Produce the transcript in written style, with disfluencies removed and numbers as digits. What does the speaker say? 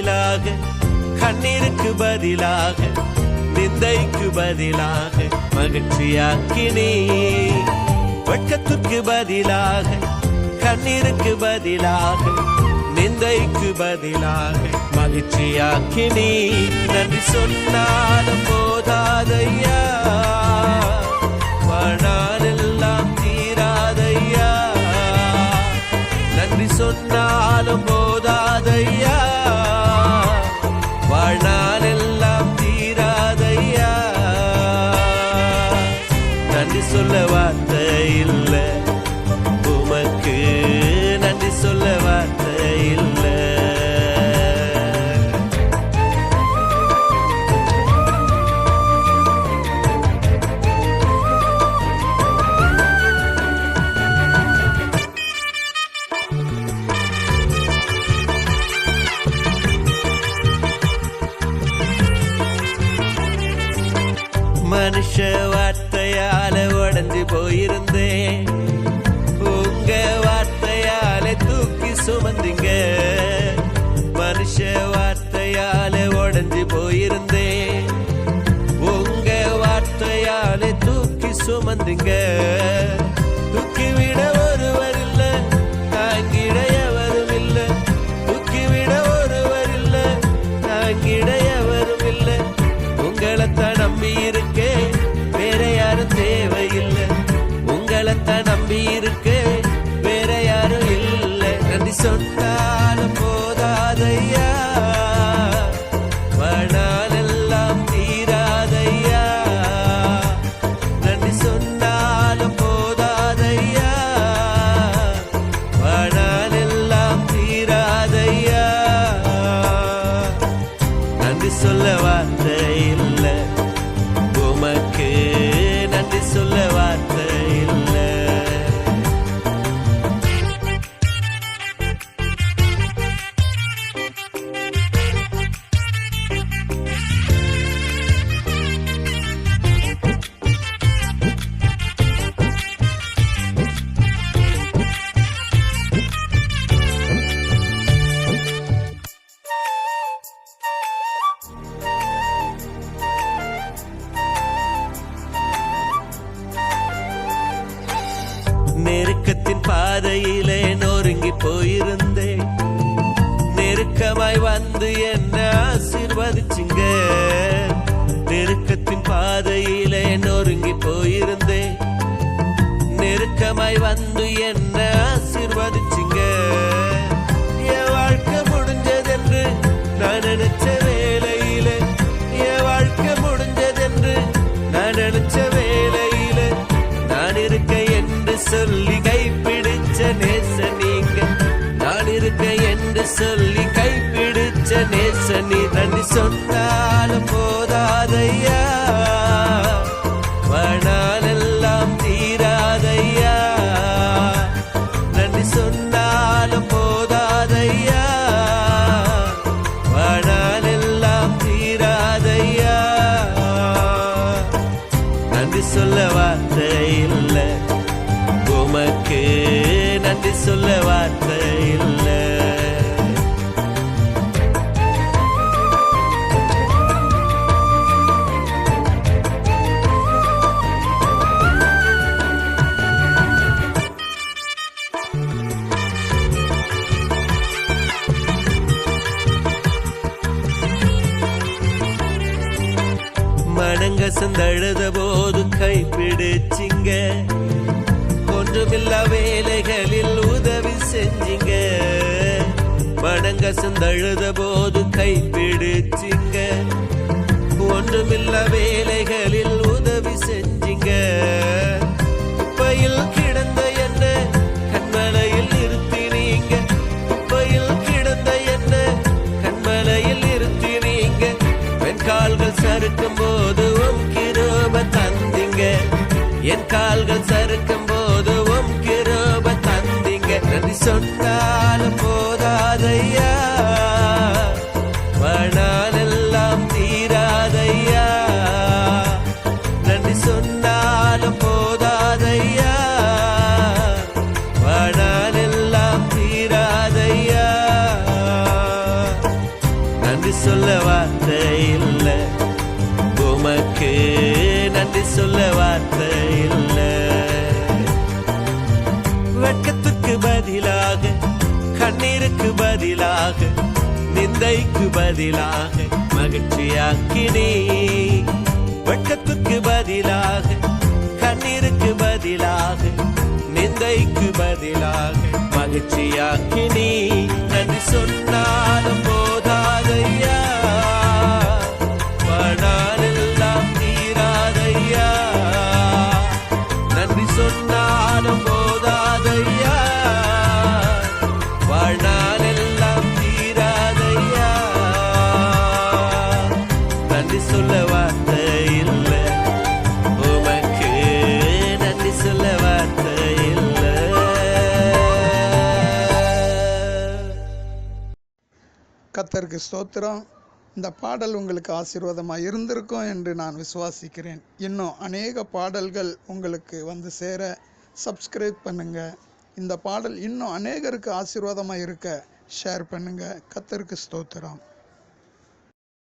பதிலாக, கண்ணீருக்கு பதிலாக, நிந்தைக்கு பதிலாக மகிழ்ச்சியாக்கினே. வெட்கத்திற்கு பதிலாக, கண்ணீருக்கு பதிலாக, நிந்தைக்கு பதிலாக மகிழ்ச்சியாக்கினே. நன்றி சொன்னாலும் போதாதையா, வாழ்நாளெல்லாம் தீராதையா. நன்றி சொன்னாலும் போதாதையா, வாழ்நாளெல்லாம் தீராதையா. நன்றி சொல்ல வார்த்தை இல்ல, உமக்கு நன்றி சொல்ல வார்த்தை இல்ல. மனுஷ வார்த்தையால உடைஞ்சு போயிருந்தேன், உங்க வார்த்தையால தூக்கி சுமந்தீங்க. மனுஷ வார்த்தையால உடைஞ்சு போயிருந்தேன், உங்க வார்த்தையால தூக்கி சுமந்தீங்க. தூக்கி விட ஒருவர் இல்ல, தாங்கிட எவரும் இல்ல. தூக்கி விட ஒருவர் இல்ல, தாங்கிட எவரும் இல்ல. உங்களைத்தான் நம்பி இருக்கே, வேற யாரும் தேவையில்லை. உங்களைத்தான் நம்பி இருக்கே, வேற யாரும் இல்லை. நன்றி சொன்னாலும் போதாதையா, வாழ்நாளெல்லாம் தீராதையா. நன்றி சொன்னாலும் போதாதையா, வாழ்நாளெல்லாம் தீராதையா. நன்றி சொல்ல வார்த்தை இல்ல, உமக்கு நன்றி சொல்ல வார்த்தை இல்ல. நெருக்கத்தின் பாதையிலே நொறுங்கி போயிருந்தேன், நெருக்கமாய் வந்து என்ன ஆசீர்வதிச்சிங்க. நெருக்கத்தின் பாதையிலே நொறுங்கி போயிருந்தேன், நெருக்கமாய் வந்து என்ன ஆசீர்வதிச்சிங்க. என் வாழ்க்கை முடிஞ்சதென்று நான் நினைச்ச வேளையில, என் வாழ்க்கை முடிஞ்சதென்று நான் நினைச்ச வேளையில, நான் இருக்க என்று சொல்லி கைப்பிடிச்ச நேச நீங்க. நான் இருக்க என்று சொல்லி கைப்பிடிச்ச நேச நீ. நன்றி சொன்னாலும் போதாதையா, வாழ்நாளெல்லாம் தீராதையா. நன்றி சொன்னாலும் போதாதையா, வாழ்நாளெல்லாம் தீராதையா. நன்றி சொல்ல வார்த்தை இல்ல, உமக்கு நன்றி சொல்ல வார்த்தை இல்ல. மனங்கசந்தழுத போது கைப்பிடிச்சிங்க, ஒன்றுமில்லா வேலைகளில் உதவி செஞ்சிங்க. மனங்கசந்தழுத போது கைப்பிடிச்சிங்க, ஒன்றுமில்லா வேலைகளில் உதவி செஞ்சிங்க. குப்பையில் கிடந்த என்ன கண்மலையில் நிறுத்தினீங்க, குப்பையில் கிடந்த என்ன கண்மலையில் நிறுத்தினீங்க. என் கால்கள் சறுக்கும் போது உம் கிருபை தந்தீங்க, என் கால்கள் சறுக்கும் போது உம் கிருபை தந்தீங்க. நன்றி சொன்னாலும் போதாதையா, வாழ்நாளெல்லாம் தீராதையா. நன்றி சொன்னாலும் போதாதையா, வாழ்நாளெல்லாம் தீராதையா. சொல்ல வார்த்தை இல்ல, உமக்கு நன்றி சொல்ல வார்த்தை இல்ல. வெட்கத்துக்கு பதிலாக, கண்ணீருக்கு பதிலாக, நிந்தைக்கு பதிலாக மகிழ்ச்சியாக்கினே. வெட்கத்துக்கு பதிலாக, கண்ணீருக்கு பதிலாக, நிந்தைக்கு பதிலாக மகிழ்ச்சியாக்கினே. நன்றி சொன்னாலும் போதாதையா, வாழ்நாளெல்லாம் தீராதையா. நன்றி சொன்னாலும் போதாதையா, வாழ்நாளெல்லாம் தீராதையா. நன்றி சொல்ல வார்த்தை இல்ல, உமக்கு நன்றி சொல்ல வார்த்தை இல்ல. கர்த்தருக்கு ஸ்தோத்திரம். இந்த பாடல் உங்களுக்கு ஆசீர்வாதமாக இருந்திருக்கும் என்று நான் விசுவாசிக்கிறேன். இன்னும் அநேக பாடல்கள் உங்களுக்கு வந்து சேர சப்ஸ்கிரைப் பண்ணுங்கள். இந்த பாடல் இன்னும் அநேகருக்கு ஆசீர்வாதமாக இருக்க ஷேர் பண்ணுங்கள். கர்த்தருக்கு ஸ்தோத்திரம்.